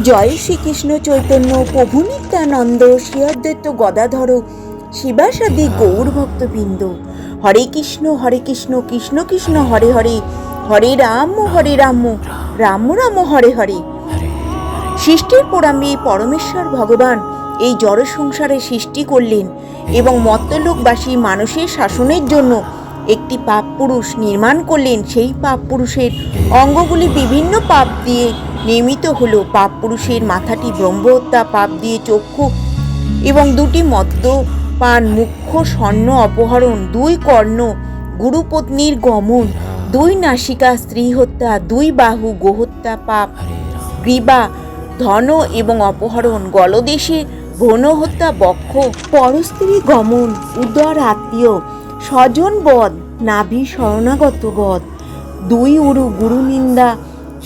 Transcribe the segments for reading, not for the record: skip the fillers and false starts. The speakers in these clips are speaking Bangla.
জয় শ্রীকৃষ্ণ চৈতন্য প্রভু নিত্যানন্দ শ্রী অদ্বৈত গদাধর শিবাসাদি গৌর ভক্তবৃন্দ। হরে কৃষ্ণ কৃষ্ণ কৃষ্ণ হরে হরে, হরে রাম রাম রাম হরে হরে। সৃষ্টির পরামে পরমেশ্বর ভগবান এই জড় সংসারে সৃষ্টি করলেন এবং মর্ত্যলোকবাসী মানুষের শাসনের জন্য একটি পাপ পুরুষ নির্মাণ করলেন। সেই পাপ পুরুষের অঙ্গগুলি বিভিন্ন পাপ দিয়ে নির্মিত হলো। পাপ পুরুষের মাথাটি ব্রহ্মহত্যা পাপ দিয়ে চক্ষু এবং দুটি মদ্যপান, মুখ্য স্বর্ণ অপহরণ, দুই কর্ণ গুরুপত্নীর গমন, দুই নাসিকা স্ত্রী হত্যা, দুই বাহু গোহত্যা পাপ, গ্রীবা ধন এবং অপহরণ, গলদেশে ভ্রূণ হত্যা, বক্ষ পরস্ত্রী গমন, উদর আত্মীয় স্বজন বধ, নাভি শরণাগত বধ, দুই উরু গুরু নিন্দা,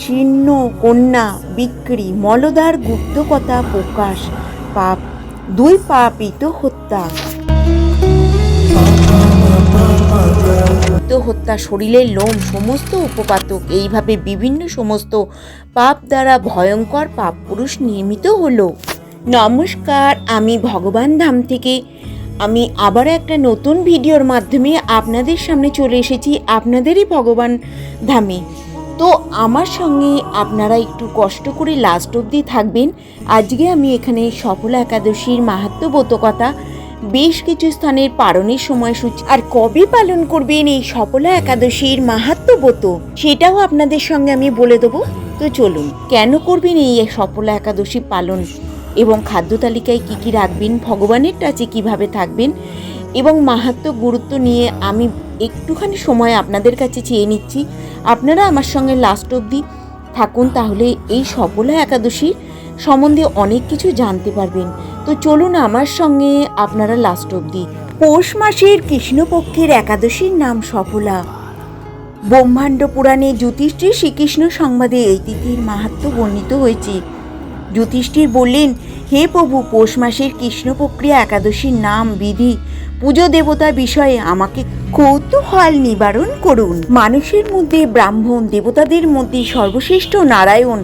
শীর্ণ কন্যা বিক্রি, মলদার গুপ্তকথা প্রকাশ পাপ, দুই পাপিত হত্যা হত্যা, শরীরের লোম সমস্ত উপপাতক, এইভাবে বিভিন্ন সমস্ত পাপ দ্বারা ভয়ঙ্কর পাপ পুরুষ নির্মিত হলো। নমস্কার, আমি ভগবান ধাম থেকে আমি আবার একটা নতুন ভিডিওর মাধ্যমে আপনাদের সামনে চলে এসেছি, আপনাদেরই ভগবান ধামে। তো আমার সঙ্গে আপনারা একটু কষ্ট করে লাস্ট অবধি থাকবেন। আজকে আমি এখানে সফলা একাদশীর মাহাত্ম্য কথা, বেশ কিছু স্থানের পালনের সময়সূচি আর কবে পালন করবেন এই সফলা একাদশীর মাহাত্ম্য সেটাও আপনাদের সঙ্গে আমি বলে দেবো। তো চলুন, কেন করবেন এই সফলা একাদশী পালন এবং খাদ্য তালিকায় কী কী রাখবেন, ভগবানের টাচে কীভাবে থাকবেন এবং মাহাত্ম্য গুরুত্ব নিয়ে আমি একটুখানি সময় আপনাদের কাছে চেয়ে নিচ্ছি। আপনারা আমার সঙ্গে লাস্ট অবধি থাকুন, তাহলে এই সফলা একাদশীর সম্বন্ধে অনেক কিছু জানতে পারবেন। তো চলুন আমার সঙ্গে আপনারা লাস্ট অবধি। পৌষ মাসের কৃষ্ণপক্ষের একাদশীর নাম সফলা। ব্রহ্মাণ্ড পুরাণে যুধিষ্ঠির শ্রীকৃষ্ণ সংবাদে এই তিথির মাহাত্ম্য বর্ণিত হয়েছে। যুধিষ্ঠির বললেন, হে প্রভু, পৌষ মাসের কৃষ্ণপক্ষিয়া একাদশীর নাম, বিধি, পুজো দেবতা বিষয়ে আমাকে কৌতূহল নিবারণ করুন। মানুষের মধ্যে ব্রাহ্মণ, দেবতাদের মধ্যে সর্বশ্রেষ্ঠ নারায়ণ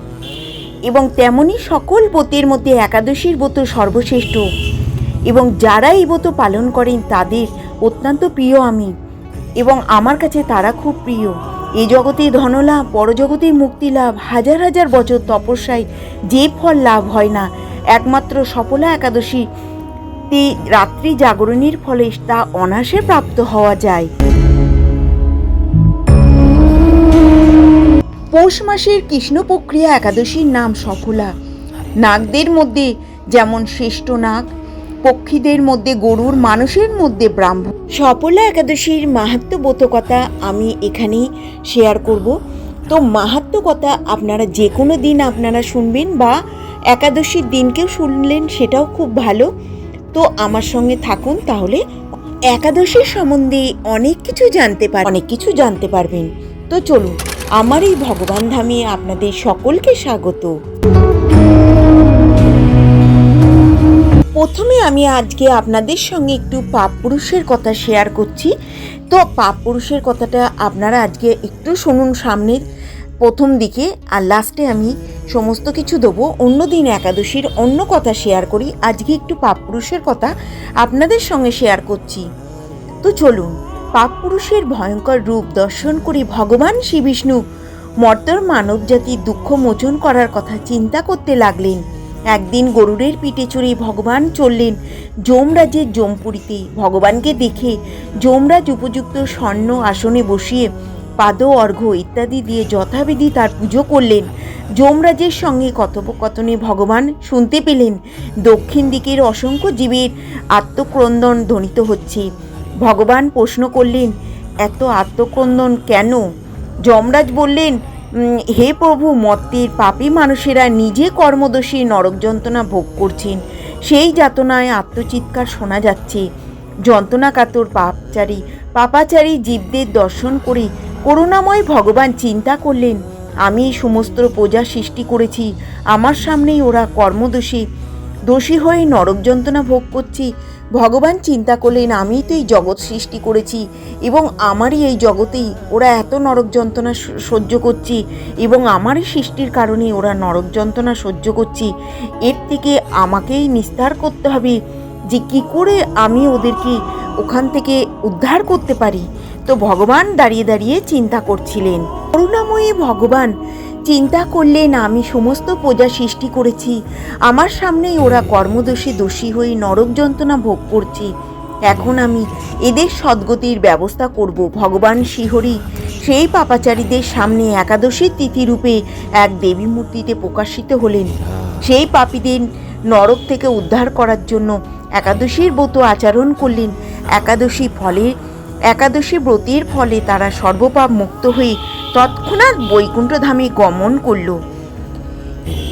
এবং তেমনি সকল ব্রতের মধ্যে একাদশীর ব্রত সর্বশ্রেষ্ঠ এবং যারা এই ব্রত পালন করেন তাদের অত্যন্ত প্রিয় আমি এবং আমার কাছে তারা খুব প্রিয়। এই জগতে ধনলাভ, পরজগতে মুক্তি লাভ, হাজার হাজার বছর তপস্যায় যে ফল লাভ হয় না, একমাত্র সফলা একাদশীতে রাত্রি জাগরণের ফলে তা অনায়াসে প্রাপ্ত হওয়া যায়। পৌষ মাসের কৃষ্ণপক্ষিয়া একাদশীর নাম সফলা। নাগদের মধ্যে যেমন শ্রেষ্ঠ নাগ, পক্ষীদের মধ্যে গরুর, মানুষের মধ্যে ব্রাহ্মণ। সফলা একাদশীর মাহাত্ম্য কথা আমি এখানেই শেয়ার করব। তো মাহাত্ম্য কথা আপনারা যে কোনো দিন আপনারা শুনবেন বা একাদশীর দিনকেও শুনলেন, সেটাও খুব ভালো। তো আমার সঙ্গে থাকুন, তাহলে একাদশীর সম্বন্ধে অনেক কিছু জানতে পারবেন। তো চলুন, আমার এই ভগবান ধামে আপনাদের সকলকে স্বাগত। প্রথমে আমি আজকে আপনাদের সঙ্গে একটু পাপ পুরুষের কথা শেয়ার করছি। তো পাপ পুরুষের কথাটা আপনারা আজকে একটু শুনুন সামনের প্রথম দিকে, আর লাস্টে আমি সমস্ত কিছু দেবো। অন্যদিন একাদশীর অন্য কথা শেয়ার করি, আজকে একটু পাপ পুরুষের কথা আপনাদের সঙ্গে শেয়ার করছি। তো চলুন, পাপ পুরুষের ভয়ঙ্কর রূপ দর্শন করে ভগবান শ্রী বিষ্ণু মর্ত্যর মানব জাতির দুঃখ মোচন করার কথা চিন্তা করতে লাগলেন। একদিন গরুড়ের পিঠে চড়ে ভগবান চললেন যমরাজের যমপুরীতে। ভগবানকে দেখে যমরাজ উপযুক্ত স্বর্ণ আসনে বসিয়ে পাদ অর্ঘ্য ইত্যাদি দিয়ে যথাবিধি তার পুজো করলেন। যমরাজের সঙ্গে কথোপকথনে ভগবান শুনতে পেলেন দক্ষিণ দিকের অসংখ্য জীবের আত্মক্রন্দন ধ্বনিত হচ্ছে। ভগবান প্রশ্ন করলেন, এত আত্মক্রন্দন কেন? যমরাজ বললেন, হে প্রভু, মর্ত্যের পাপী মানুষেরা নিজে কর্মদোষী নরক যন্ত্রণা ভোগ করছেন, সেই যাতনায় আত্মচিৎকার শোনা যাচ্ছে। যন্ত্রণাকাতর পাপাচারী জীবদের দর্শন করে করুণাময় ভগবান চিন্তা করলেন, আমি এই সমস্ত প্রজা সৃষ্টি করেছি, আমার সামনেই ওরা কর্মদোষী হয়ে নরক যন্ত্রণা ভোগ করছে। ভগবান চিন্তা করলেন, আমিই তো এই জগৎ সৃষ্টি করেছি এবং আমারই এই জগতেই ওরা এত নরক যন্ত্রণা সহ্য করছি এবং আমারই সৃষ্টির কারণে ওরা নরক যন্ত্রণা সহ্য করছি। এর থেকে আমাকেই নিস্তার করতে হবে যে কি করে আমি ওদেরকে ওখান থেকে উদ্ধার করতে পারি। তো ভগবান দাঁড়িয়ে দাঁড়িয়ে চিন্তা করছিলেন। করুণাময়ী ভগবান চিন্তা করলেন, আমি সমস্ত প্রজা সৃষ্টি করেছি, আমার সামনেই ওরা কর্মদোষে দোষী হয়ে নরক যন্ত্রণা ভোগ করছে, এখন আমি এদের সদ্গতির ব্যবস্থা করব। ভগবান শ্রীহরি সেই পাপাচারীদের সামনে একাদশীর তিথিরূপে এক দেবী মূর্তিতে প্রকাশিত হলেন। সেই পাপীদের নরক থেকে উদ্ধার করার জন্য একাদশীর ব্রত আচরণ করলেন। একাদশী ব্রতের ফলে তারা সর্বপাপ মুক্ত হয়ে তৎক্ষণাৎ বৈকুণ্ঠধামে গমন করল।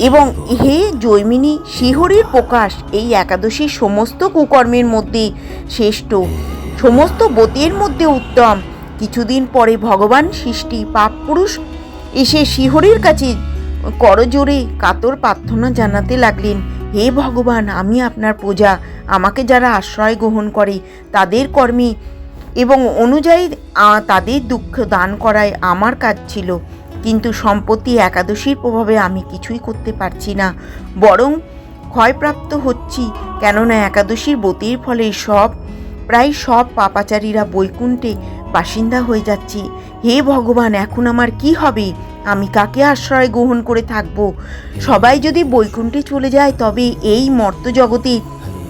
এবং হে জৈমিনী, শ্রীহরির প্রকাশ এই একাদশীর সমস্ত কুকর্মের মধ্যে শ্রেষ্ঠ, সমস্ত ব্রতের মধ্যে উত্তম। কিছুদিন পরে ভগবান সৃষ্টি পাপ পুরুষ এসে শ্রীহরির কাছে করজোড়ে কাতর প্রার্থনা জানাতে লাগলেন, হে ভগবান, আমি আপনার প্রজা, আমাকে যারা আশ্রয় গ্রহণ করে তাদের কর্মে এবং অনুযায়ী তাদের দুঃখ দান করায় আমার কাজ ছিল, কিন্তু সম্প্রতি একাদশীর প্রভাবে আমি কিছুই করতে পারছি না, বরং ক্ষয়প্রাপ্ত হচ্ছি। কেননা একাদশীর ব্রতের ফলে প্রায় সব পাপাচারীরা বৈকুণ্ঠে বাসিন্দা হয়ে যাচ্ছে। হে ভগবান, এখন আমার কি হবে? আমি কাকে আশ্রয় গ্রহণ করে থাকব? সবাই যদি বৈকুণ্ঠে চলে যায় তবে এই মর্ত জগতে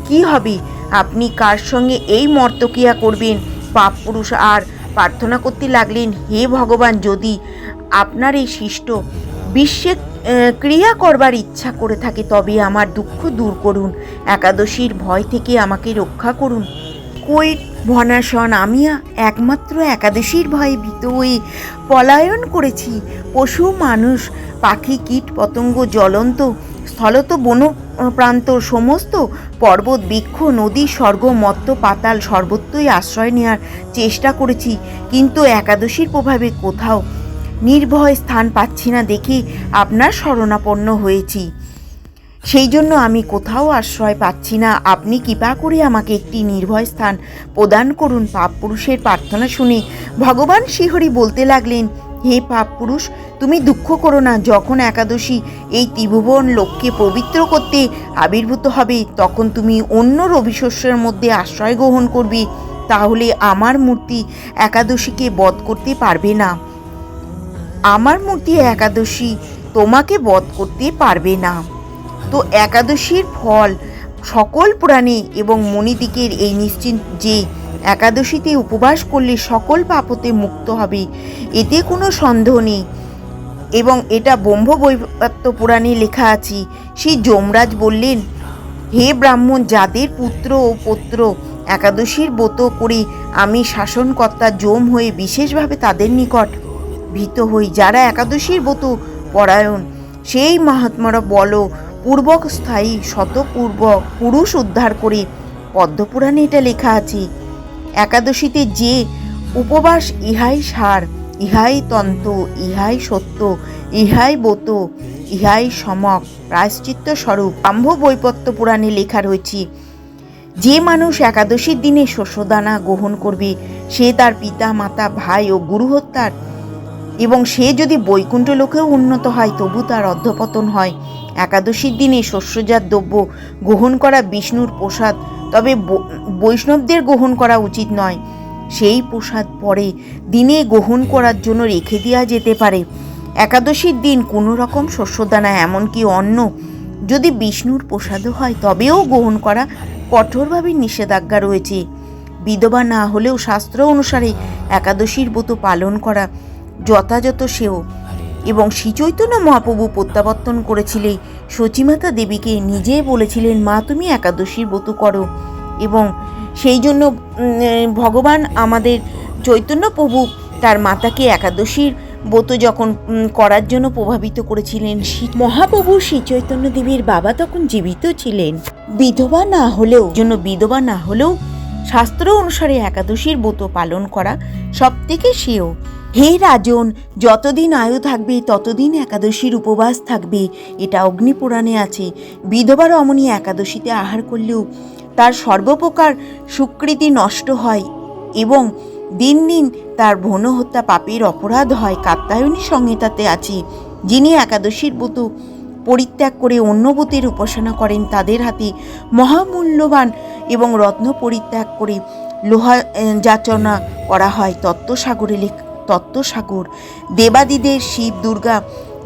কি হবে? আপনি কার সঙ্গে এই মর্তক্রিয়া করবেন? পাপ পুরুষ আর প্রার্থনা করতে লাগলেন, হে ভগবান, যদি আপনার এই সৃষ্ট বিশ্বে ক্রিয়া করবার ইচ্ছা করে থাকে তবে আমার দুঃখ দূর করুন, একাদশীর ভয় থেকে আমাকে রক্ষা করুন। কৈট ভনাশন, আমি একমাত্র একাদশীর ভয়ে ভীত হয়ে পলায়ন করেছি। পশু, মানুষ, পাখি, কীট পতঙ্গ, জ্বলন্ত স্থলত বনপ্রান্ত, সমস্ত পর্বত, বৃক্ষ, নদী, স্বর্গ, মত্ত, পাতাল সর্বত্রই আশ্রয় নেওয়ার চেষ্টা করেছি, কিন্তু একাদশীর প্রভাবে কোথাও নির্ভয় স্থান পাচ্ছি না দেখে আপনার শরণাপন্ন হয়েছি। সেই জন্য আমি কোথাও আশ্রয় পাচ্ছি না, আপনি কৃপা করে আমাকে একটি নির্ভয় স্থান প্রদান করুন। পাপ পুরুষের প্রার্থনা শুনে ভগবান শ্রীহরি বলতে লাগলেন, হে পাপ পুরুষ, তুমি দুঃখ করো না। যখন একাদশী এই ত্রিভুবন লোককে পবিত্র করতে আবির্ভূত হবে তখন তুমি অন্য রবিশস্যের মধ্যে আশ্রয় গ্রহণ করবে, তাহলে আমার মূর্তি একাদশীকে বধ করতে পারবে না। আমার মূর্তি একাদশী তোমাকে বধ করতে পারবে না। তো একাদশীর ফল সকল পুরাণে এবং মণিদিকের এই নিশ্চিত যে একাদশীতে উপবাস করলে সকল পাপ হতে মুক্ত হবে, এতে কোনো সন্দেহ নেই। এবং এটা ব্রহ্মবৈবর্ত পুরাণে লেখা আছে। সেই যমরাজ বললেন, হে ব্রাহ্মণ, যাদের পুত্র ও পৌত্র একাদশীর ব্রত করে আমি শাসনকর্তা যম হয়ে বিশেষভাবে তাদের নিকট ভীত হই, যারা একাদশীর ব্রত পরায়ণ, সেই মহাত্মারা পূর্বক স্থায়ী শতপূর্বক পুরুষ উদ্ধার করে। পদ্মপুরাণে এটা লেখা আছে, একাদশীতে যে উপবাস, ইহাই সার, ইহাই তন্ত্র, ইহাই সত্য, ইহাই ব্রত, ইহাই সমক প্রায়শ্চিত্ত স্বরূপ। ব্রহ্মবৈবর্ত পুরাণে লেখা রয়েছে, যে মানুষ একাদশীর দিনে শস্যদানা গ্রহণ করবে সে তার পিতা, মাতা, ভাই ও গুরু হত্যার, এবং সে যদি বৈকুণ্ঠ লোকেও উন্নত হয় তবু তার অধঃপতন হয়। একাদশীর দিনে শস্যজাত দ্রব্য গ্রহণ করা বিষ্ণুর প্রসাদ, তবে বৈষ্ণবদের গ্রহণ করা উচিত নয়। সেই প্রসাদ পরে দিনে গ্রহণ করার জন্য রেখে দেওয়া যেতে পারে। একাদশীর দিন কোনো রকম শস্যদানা, এমনকি অন্ন যদি বিষ্ণুর প্রসাদও হয় তবেও গ্রহণ করা কঠোরভাবে নিষেধাজ্ঞা রয়েছে। বিধবা না হলেও শাস্ত্র অনুসারে একাদশীর ব্রত পালন করা যথাযথ সেও। এবং শ্রীচৈতন্য মহাপ্রভু প্রত্যাবর্তন করেছিলেন সচিমাতা দেবীকে, নিজে বলেছিলেন, মা তুমি একাদশীর ব্রত করো। এবং সেই জন্য ভগবান আমাদের চৈতন্য প্রভু তার মাতাকে একাদশীর ব্রত যখন করার জন্য প্রভাবিত করেছিলেন, মহাপ্রভু শ্রী চৈতন্য দেবীর বাবা তখন জীবিত ছিলেন। বিধবা না হলেও শাস্ত্র অনুসারে একাদশীর ব্রত পালন করা সব থেকে শ্রেয়। হে রাজন, যতদিন আয়ু থাকবে ততদিন একাদশীর উপবাস থাকবে, এটা অগ্নিপুরাণে আছে। বিধবা রমণী একাদশীতে আহার করলেও তার সর্বপ্রকার সুকৃতি নষ্ট হয় এবং দিন দিন তার ভ্রূণ হত্যা পাপের অপরাধ হয়। কাত্যায়নী সংহিতাতে আছে, যিনি একাদশীর ব্রত পরিত্যাগ করে অন্য ব্রতের উপাসনা করেন তাদের হাতে মহামূল্যবান এবং রত্ন পরিত্যাগ করে লোহা যাচনা করা হয়। তত্ত্বসাগর দেবাদিদের শিব দুর্গা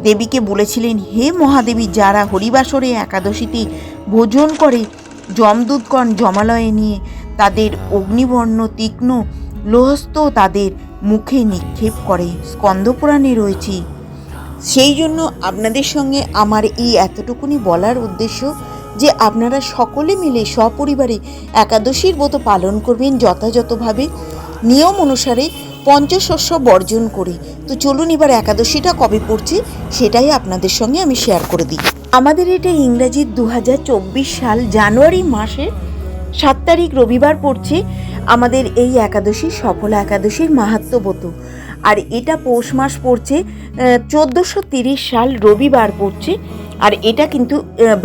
দেবীকে বলেছিলেন, হে মহাদেবী, যারা হরিবাসরে একাদশীতে ভোজন করে যমদূতগণ জমালয়ে নিয়ে তাদের অগ্নিবর্ণ তীক্ষ্ণ লোহস্ত তাদের মুখে নিক্ষেপ করে, স্কন্দপুরাণে রয়েছে। সেই জন্য আপনাদের সঙ্গে আমার এই এতটুকুনি বলার উদ্দেশ্য যে আপনারা সকলে মিলে সপরিবারে একাদশীর ব্রত পালন করবেন যথাযথভাবে নিয়ম অনুসারে পঞ্চশস্য বর্জন করে। তো চলুন এবার একাদশীটা কবে পড়ছে সেটাই আপনাদের সঙ্গে আমি শেয়ার করে দিই। আমাদের এটা ইংরাজি 2024 সাল জানুয়ারি মাসের 7 তারিখ রবিবার পড়ছে আমাদের এই একাদশী, সফলা একাদশীর মাহাত্ম্য ব্রত। আর এটা পৌষ মাস পড়ছে 1430 সাল রবিবার পড়ছে। আর এটা কিন্তু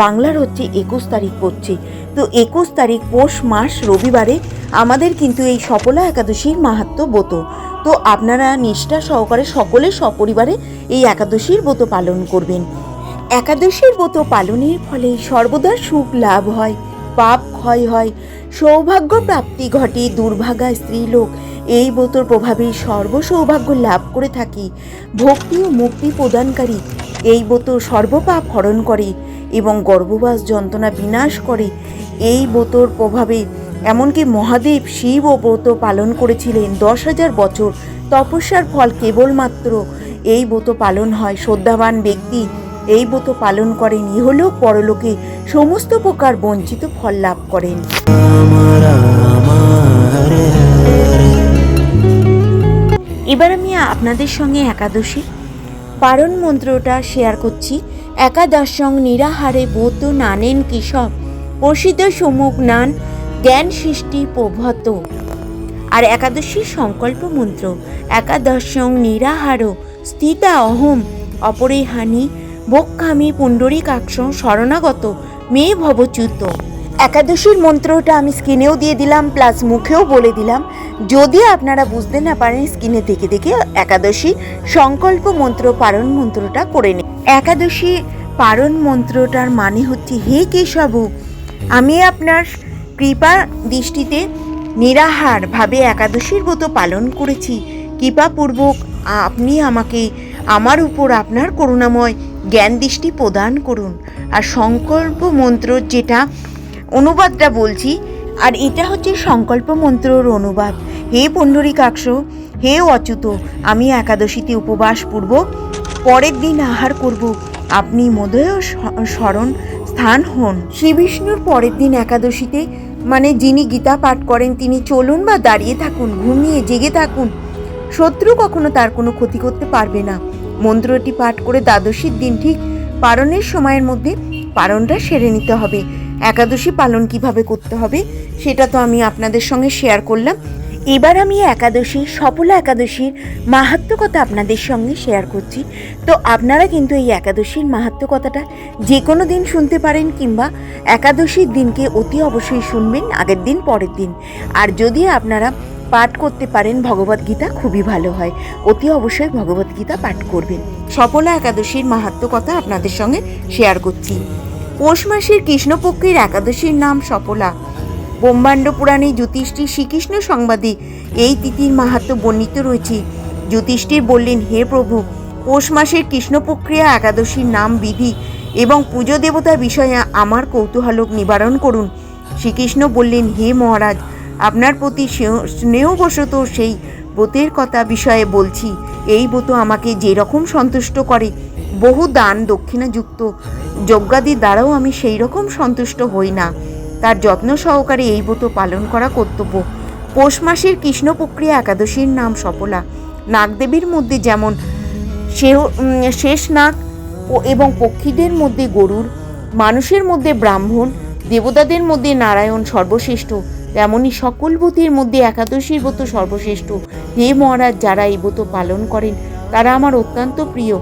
বাংলার হচ্ছে 21 তারিখ পড়ছে। তো 21 তারিখ পৌষ মাস রবিবারে আমাদের কিন্তু এই সফলা একাদশীর মাহাত্ম্য ব্রত। তো আপনারা নিষ্ঠা সহকারে সকলে সপরিবারে এই একাদশীর ব্রত পালন করবেন। একাদশীর ব্রত পালনের ফলে সর্বদা সুখ লাভ হয়, পাপ ক্ষয় হয়, সৌভাগ্য প্রাপ্তি ঘটে। দুর্ভাগা স্ত্রীলোক এই ব্রতর প্রভাবে সর্বসৌভাগ্য লাভ করে থাকি। ভক্তি ও মুক্তি প্রদানকারী এই ব্রত সর্বপাপ হরণ করে এবং গর্ভবাস যন্ত্রণা বিনাশ করে। এই ব্রতর প্রভাবে এমনকি মহাদেব শিব ও ব্রত পালন করেছিলেন 10,000 বছর তপস্যার ফল কেবলমাত্র এই ব্রত পালন হয়। শ্রদ্ধাবান ব্যক্তি এই ব্রত পালন করেন, ইহলোক পরলোকে সমস্ত প্রকার বঞ্চিত ফল লাভ করেন। এবার আমি আপনাদের সঙ্গে একাদশী পারণ মন্ত্রটা শেয়ার করছি। একাদশং নিরাহারে ব্রত নানেন কেশব প্রসিদ্ধ সমুখ নান জ্ঞান সৃষ্টি প্রভত। আর একাদশীর সংকল্প মন্ত্র, একাদশং নিরাহার স্থিতা অহম অপরে হানি বক্ষামি পুণ্ডরীকাক্ষ শরণাগত মে ভবচ্যুত। একাদশীর মন্ত্রটা আমি স্ক্রিনেও দিয়ে দিলাম, প্লাস মুখেও বলে দিলাম। যদি আপনারা বুঝতে না পারেন স্ক্রিনে দেখে দেখে একাদশী সংকল্প মন্ত্র পারণ মন্ত্রটা করে নিন। একাদশী পারণ মন্ত্রটার মানে হচ্ছে, হে কেশব, আমি আপনার কৃপা দৃষ্টিতে নিরাহার ভাবে একাদশীর ব্রত পালন করেছি। কৃপাপূর্বক আপনি আমাকে আমার উপর আপনার করুণাময় জ্ঞান দৃষ্টি প্রদান করুন। আর সংকল্প মন্ত্র যেটা অনুবাদটা বলছি, আর এটা হচ্ছে সংকল্প মন্ত্রর অনুবাদ। হে পুণ্ডরীকাক্ষ, হে অচ্যুত, আমি একাদশীতে উপবাস পূর্বক পরের দিন আহার করব। আপনি মোদয় স্মরণ স্থান হন। শ্রী বিষ্ণুর পরের দিন একাদশীতে মানে যিনি গীতা পাঠ করেন তিনি চলুন বা দাঁড়িয়ে থাকুন, ঘুমিয়ে জেগে থাকুন, শত্রু কখনো তার কোনো ক্ষতি করতে পারবে না। মন্ত্রটি পাঠ করে দ্বাদশীর দিন ঠিক পারণের সময়ের মধ্যে পারণটা সেরে নিতে হবে। একাদশী পালন কিভাবে করতে হবে সেটা তো আমি আপনাদের সঙ্গে শেয়ার করলাম। এবার আমি একাদশী সফলা একাদশীর মাহাত্ম্য কথা আপনাদের সঙ্গে শেয়ার করছি। তো আপনারা কিন্তু এই একাদশীর মাহাত্ম্য কথাটা যে কোনো দিন শুনতে পারেন, কিংবা একাদশীর দিনকে অতি অবশ্যই শুনবেন, আগের দিন পরের দিন। আর যদি আপনারা পাঠ করতে পারেন ভগবদ্গীতা খুবই ভালো হয়, অতি অবশ্যই ভগবদ্গীতা পাঠ করবেন। সফলা একাদশীর মাহাত্ম্য কথা আপনাদের সঙ্গে শেয়ার করছি। পৌষ মাসের কৃষ্ণপক্ষের একাদশীর নাম সফলা। ব্রহ্মাণ্ড পুরাণে যুধিষ্ঠির শ্রীকৃষ্ণ সংবাদে এই তিথির মাহাত্ম্য বর্ণিত রয়েছে। যুধিষ্ঠির বললেন, হে প্রভু, পৌষ মাসের কৃষ্ণপক্ষিয়া একাদশীর নাম বিধি এবং পুজো দেবতার বিষয়ে আমার কৌতূহল নিবারণ করুন। শ্রীকৃষ্ণ বললেন, হে মহারাজ, আপনার প্রতি স্নেহবশত সেই ব্রতের কথা বিষয়ে বলছি। এই ব্রত আমাকে যেরকম সন্তুষ্ট করে, বহু দান দক্ষিণাযুক্ত যজ্ঞাদি দ্বারাও আমি সেই রকম সন্তুষ্ট হই না। তার যত্ন সহকারে এই ব্রত পালন করা কর্তব্য। পৌষ মাসের কৃষ্ণপক্ষিয়া একাদশীর নাম সফলা। নাগদেবীর মধ্যে যেমন শেষ নাগ এবং পক্ষীদের মধ্যে গরুর, মানুষের মধ্যে ব্রাহ্মণ, দেবতাদের মধ্যে নারায়ণ সর্বশ্রেষ্ঠ, তেমনি সকল ব্রতের মধ্যে একাদশীর ব্রত সর্বশ্রেষ্ঠ। হে মহারাজ, যারা এই ব্রত পালন করেন তারা আমার অত্যন্ত প্রিয়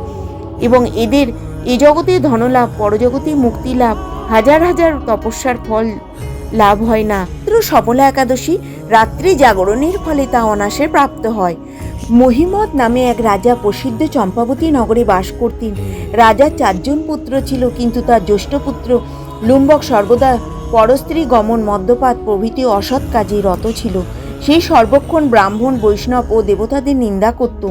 এবং এদের এ জগতে ধনলাভ, পরজগতে মুক্তি লাভ, হাজার হাজার তপস্যার ফল লাভ হয় না। সফলা একাদশী রাত্রি জাগরণের ফলে তা অনায়াসে প্রাপ্ত হয়। মহিমদ নামে এক রাজা প্রসিদ্ধ চম্পাবতী নগরে বাস করতেন। রাজার 4 জন পুত্র ছিল, কিন্তু তার জ্যেষ্ঠ পুত্র লুম্বক সর্বদা পরস্ত্রী গমন, মদ্যপাত প্রভৃতি অসৎ কাজে রত ছিল। সেই সর্বক্ষণ ব্রাহ্মণ, বৈষ্ণব ও দেবতাদের নিন্দা করত।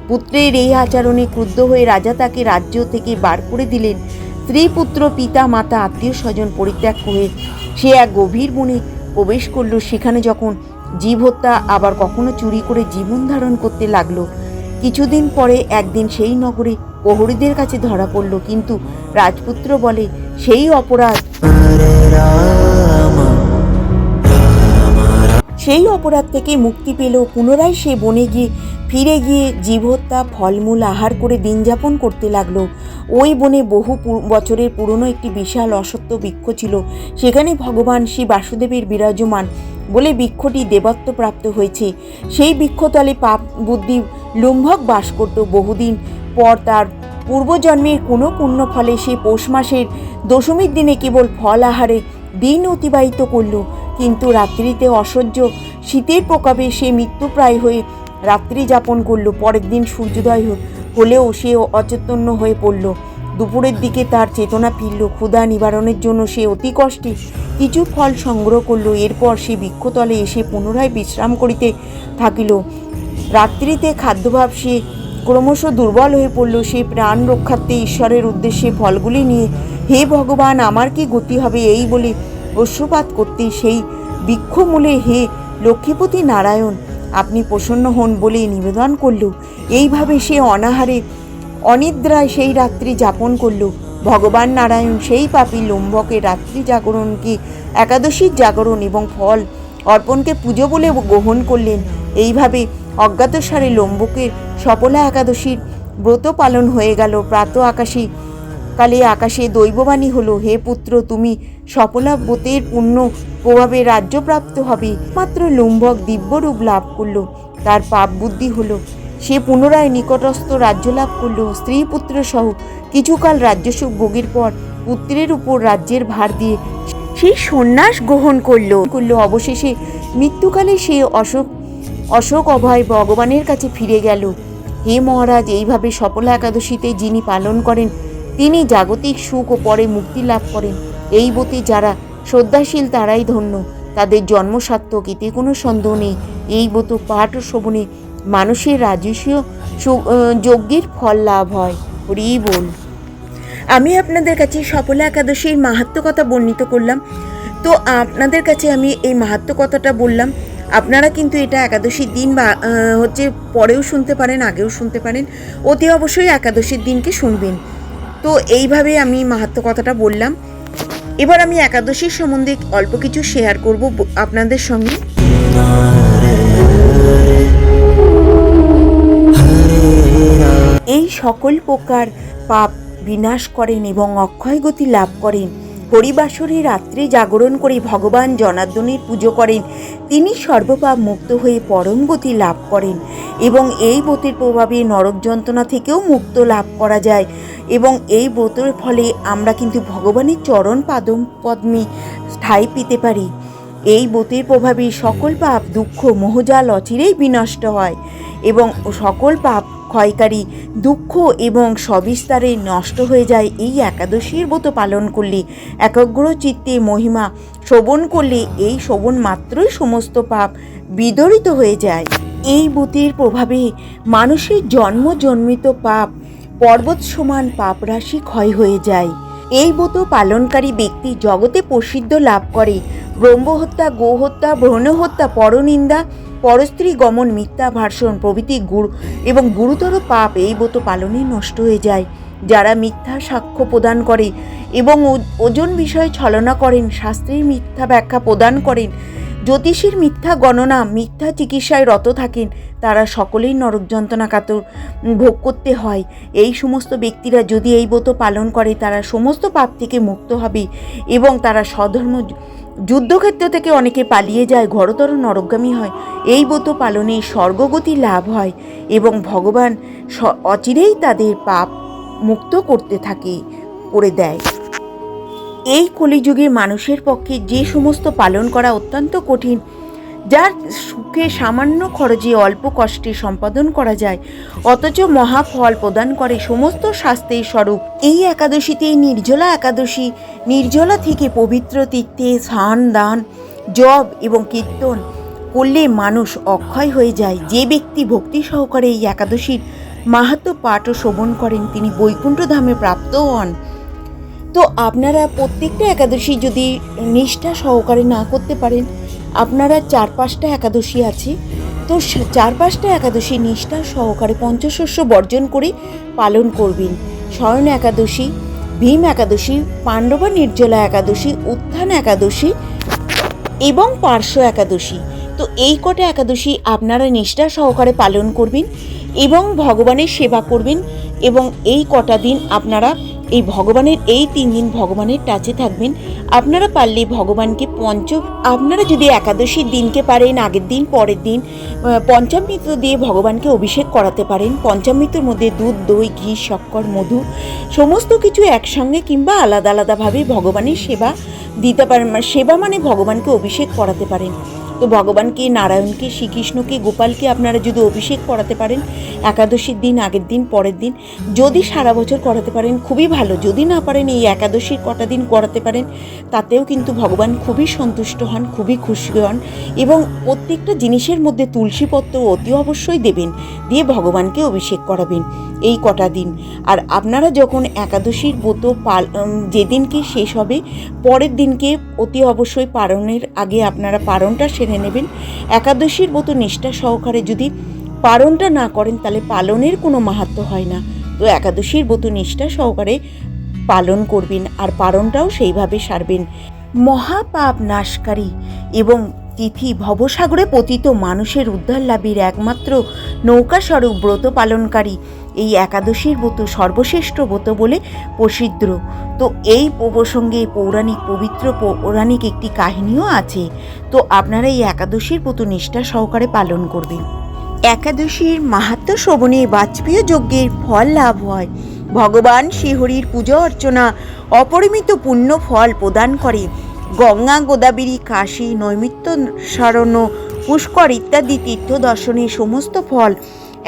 পুত্রের এই আচরণে ক্রুদ্ধ হয়ে রাজা তাকে রাজ্য থেকে বার করে দিলেন। স্ত্রী, পুত্র, পিতা, মাতা, আত্মীয় স্বজন পরিত্যাগ করে সে এক গভীর বনে প্রবেশ করল। সেখানে যখন জীব হত্যা, আবার কখনো চুরি করে জীবন ধারণ করতে লাগলো। কিছুদিন পরে একদিন সেই নগরে প্রহরীদের কাছে ধরা পড়ল, কিন্তু রাজপুত্র বলে সেই অপরাধ থেকে মুক্তি পেল। পুনরায় সে বনে ফিরে গিয়ে জীব হত্যা, ফলমূল আহার করে দিন যাপন করতে লাগলো। ওই বনে বহু বছরের পুরনো একটি বিশাল অশ্বত্থ বৃক্ষ ছিল। সেখানে ভগবান শ্রী বাসুদেবের বিরাজমান বলে বৃক্ষটি দেবত্ব প্রাপ্ত হয়েছে। সেই বৃক্ষতলে পাপ বুদ্ধি লুম্ভক বাস করত। বহুদিন পর তার পূর্বজন্মের কোনো পুণ্য ফলে সে পৌষ মাসের দশমীর দিনে কেবল ফল আহারে দিন অতিবাহিত করল। কিন্তু রাত্রিতে অসহ্য শীতের প্রকোপে সে মৃত্যুপ্রায় হয়ে রাত্রি যাপন করল। পরের দিন সূর্যোদয় হলেও সে অচেতন্য হয়ে পড়ল। দুপুরের দিকে তার চেতনা ফিরল। ক্ষুধা নিবারণের জন্য সে অতি কষ্টে কিছু ফল সংগ্রহ করল। এরপর সে বৃক্ষতলে এসে পুনরায় বিশ্রাম করিতে থাকিল। রাত্রিতে খাদ্যভাব সে ক্রমশ দুর্বল হয়ে পড়ল। সে প্রাণ রক্ষার্থে ঈশ্বরের উদ্দেশ্যে ফলগুলি নিয়ে, হে ভগবান, আমার কি গতি হবে এই বলে অশ্রুপাত করতে সেই বৃক্ষমূলে, হে লক্ষ্মীপতি নারায়ণ, আপনি প্রসন্ন হন বলে নিবেদন করল। এইভাবে সে অনাহারে অনিদ্রায় সেই রাত্রি যাপন করল। ভগবান নারায়ণ সেই পাপী লুম্বকের রাত্রি জাগরণকে একাদশীর জাগরণ এবং ফল অর্পণকে পুজো বলে গ্রহণ করলেন। এইভাবে অজ্ঞাতসারে লম্বকের সফলা একাদশীর ব্রত পালন হয়ে গেল। প্রাতঃ কালে আকাশে দৈববাণী হলো, হে পুত্র, তুমি সফলা ব্রতের পুণ্য প্রভাবে রাজ্যপ্রাপ্ত হবে। মাত্র লুম্বক দিব্যরূপ লাভ করল। তার পাপ বুদ্ধি হলো। সে পুনরায় নিকটস্থ রাজ্য লাভ করল। স্ত্রী পুত্র সহ কিছুকাল রাজ্যসুখ ভোগের পর পুত্রের উপর রাজ্যের ভার দিয়ে সেই সন্ন্যাস গ্রহণ করল। অবশেষে মৃত্যুকালে সে অশোক অভয় ভগবানের কাছে ফিরে গেল। হে মহারাজ, এইভাবে সফলা একাদশীতে যিনি পালন করেন তিনি জাগতিক সুখ ও পরে মুক্তি লাভ করেন। এই ব্রতে যারা শ্রদ্ধাশীল তারাই ধন্য, তাদের জন্ম সার্থক, এতে কোনো সন্দেহ নেই। এই ব্রত পাঠ ও শ্রবণে মানুষের রাজস্বীয় যজ্ঞের ফল লাভ হয়। হরি বল। আমি আপনাদের কাছে সফলা একাদশীর মাহাত্ম্য কথা বর্ণিত করলাম। তো আপনাদের কাছে আমি এই মাহাত্ম্য কথাটা বললাম। আপনারা কিন্তু এটা একাদশীর দিন বা পরেও শুনতে পারেন, আগেও শুনতে পারেন। অতি অবশ্যই একাদশীর দিনকে শুনবেন। তো এইভাবে আমি মাহাত্ম্য কথাটা বললাম। এবার আমি একাদশীর সম্বন্ধে অল্প কিছু শেয়ার করব আপনাদের সঙ্গে। এই সকল প্রকার পাপ বিনাশ করেন এবং অক্ষয় গতি লাভ করেন। হরিবাসরে রাত্রে জাগরণ করে ভগবান জনার্দনের পুজো করেন। তিনি সর্বপাপ মুক্ত হয়ে পরম গতি লাভ করেন এবং এই ব্রতের প্রভাবে নরক যন্ত্রণা থেকেও মুক্ত লাভ করা যায়। এবং এই ব্রতের ফলে আমরা কিন্তু ভগবানের চরণ পদ্মে ঠাঁই পেতে পারি। এই ব্রতের প্রভাবে সকল পাপ, দুঃখ, মোহজাল অচিরেই বিনষ্ট হয় এবং সকল পাপ ক্ষয়কারী দুঃখ এবং সবিস্তারে নষ্ট হয়ে যায়। এই একাদশীর ব্রত পালন করলে, একাগ্র চিত্তে মহিমা শ্রবণ করলে, এই শ্রবণ মাত্রই সমস্ত পাপ বিদরিত হয়ে যায়। এই ব্রতের প্রভাবে মানুষের জন্মজন্মিত পাপ পর্বত সমান পাপ রাশি ক্ষয় হয়ে যায়। এই ব্রত পালনকারী ব্যক্তি জগতে প্রসিদ্ধ লাভ করে। ব্রহ্মহত্যা, গোহত্যা, ভ্রূণহত্যা, পরনিন্দা, পরস্ত্রী গমন, মিথ্যা ভাষণ প্রভৃতি এবং গুরুতর পাপ এই ব্রত পালনে নষ্ট হয়ে যায়। যারা মিথ্যা সাক্ষ্য প্রদান করে এবং ওজন বিষয়ে ছলনা করেন, শাস্ত্রের মিথ্যা ব্যাখ্যা প্রদান করেন, জ্যোতিষীর মিথ্যা গণনা, মিথ্যা চিকিৎসায় রত থাকেন, তারা সকলেই নরক যন্ত্রণা কাতর ভোগ করতে হয়। এই সমস্ত ব্যক্তিরা যদি এই ব্রত পালন করে তারা সমস্ত পাপ থেকে মুক্ত হবে এবং তারা স্বধর্ম যুদ্ধক্ষেত্র থেকে অনেকে পালিয়ে যায়, ঘোরতর নরকগামী হয়। এই ব্রত পালনে স্বর্গগতি লাভ হয় এবং ভগবান অচিরেই তাদের পাপ মুক্ত করে দেয়। এই কলিযুগে মানুষের পক্ষে যে সমস্ত পালন করা অত্যন্ত কঠিন, যার সুখে সামান্য খরচে অল্প কষ্টে সম্পাদন করা যায়, অথচ মহাফল প্রদান করে সমস্ত শাস্ত্রের স্বরূপ এই একাদশীতে, নির্জলা একাদশী, নির্জলা থেকে পবিত্র তীর্থে স্নান, দান, জপ এবং কীর্তন করলে মানুষ অক্ষয় হয়ে যায়। যে ব্যক্তি ভক্তি সহকারে এই একাদশীর মাহাত্ম্য পাঠ ও শ্রবণ করেন তিনি বৈকুণ্ঠ ধামে প্রাপ্ত হন। তো আপনারা প্রত্যেকটা একাদশী যদি নিষ্ঠা সহকারে না করতে পারেন, আপনারা 4-5টা একাদশী আছে, তো 4-5টা একাদশী নিষ্ঠা সহকারে পঞ্চশস্য বর্জন করে পালন করবেন। শয়ন একাদশী, ভীম একাদশী, পাণ্ডবা নির্জলা একাদশী, উত্থান একাদশী এবং পার্শ্ব একাদশী। তো এই কটা একাদশী আপনারা নিষ্ঠা সহকারে পালন করবেন এবং ভগবানের সেবা করবেন। এবং এই কটা দিন আপনারা এই ভগবানের, এই 3 দিন ভগবানের টাচে থাকবেন। আপনারা পারলে ভগবানকে আপনারা যদি একাদশীর দিনকে পারেন, আগের দিন, পরের দিন পঞ্চামৃত দিয়ে ভগবানকে অভিষেক করাতে পারেন। পঞ্চামৃতের মধ্যে দুধ, দই, ঘি, শক্কর, মধু সমস্ত কিছু একসঙ্গে কিংবা আলাদা আলাদাভাবে ভগবানের সেবা দিতে পারেন। সেবা মানে ভগবানকে অভিষেক করাতে পারেন। তো ভগবানকে, নারায়ণকে, শ্রীকৃষ্ণকে, গোপালকে আপনারা যদি অভিষেক করাতে পারেন একাদশীর দিন, আগের দিন, পরের দিন, যদি সারা বছর করাতে পারেন খুবই ভালো। যদি না পারেন এই একাদশীর কটা দিন করাতে পারেন, তাতেও কিন্তু ভগবান খুবই সন্তুষ্ট হন, খুবই খুশি হন। এবং প্রত্যেকটা জিনিসের মধ্যে তুলসীপত্র অতি অবশ্যই দেবেন, দিয়ে ভগবানকে অভিষেক করাবেন এই কটা দিন। আর আপনারা যখন একাদশীর ব্রত যেদিনকে শেষ হবে, পরের দিনকে অতি অবশ্যই পারণের আগে আপনারা পারণটা সেরে নেবেন। একাদশীর ব্রত নিষ্ঠা সহকারে যদি পারণটা না করেন তাহলে পালনের কোনো মাহাত্ম্য হয় না। তো একাদশীর ব্রত নিষ্ঠা সহকারে পালন করবেন আর পারণটাও সেইভাবে সারবেন। মহাপাপ নাশকারী এবং তিথি ভবসাগরে পতিত মানুষের উদ্ধার লাভের একমাত্র নৌকাস্বরূপ ব্রত পালনকারী এই একাদশীর ব্রত সর্বশ্রেষ্ঠ ব্রত বলে প্রসিদ্ধ। তো এই প্রসঙ্গে পবিত্র পৌরাণিক একটি কাহিনীও আছে। তো আপনারা এই একাদশীর ব্রত নিষ্ঠা সহকারে পালন করবেন। একাদশীর মাহাত্ম্য শ্রবণে বাজপেয় যজ্ঞের ফল লাভ হয়। ভগবান শ্রীহরির পূজা অর্চনা অপরিমিত পুণ্য ফল প্রদান করে। গঙ্গা, গোদাবরী, কাশী, নৈমিত্যারণ্য, পুষ্কর ইত্যাদি তীর্থ দর্শনের সমস্ত ফল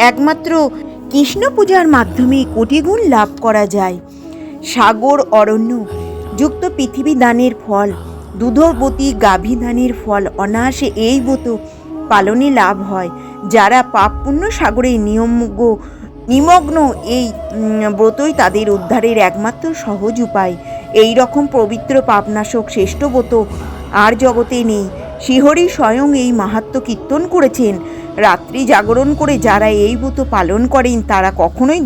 একমাত্র কৃষ্ণ পূজার মাধ্যমে কোটিগুণ লাভ করা যায়। সাগর, অরণ্য যুক্ত পৃথিবী দানের ফল, দুধবতী গাভী দানের ফল অনায়াসে এই ব্রত পালনে লাভ হয়। যারা পাপ পুণ্য সাগরে নিমগ্ন, এই ব্রতই তাদের উদ্ধারের একমাত্র সহজ উপায়। এই রকম পবিত্র পাপনাশক শ্রেষ্ঠ ব্রত আর জগতে নেই। শ্রীহরি স্বয়ং এই মাহাত্ম্য কীর্তন করেছেন। রাত্রি জাগরণ করে যারা এই ব্রত পালন করেন তারা কখনোই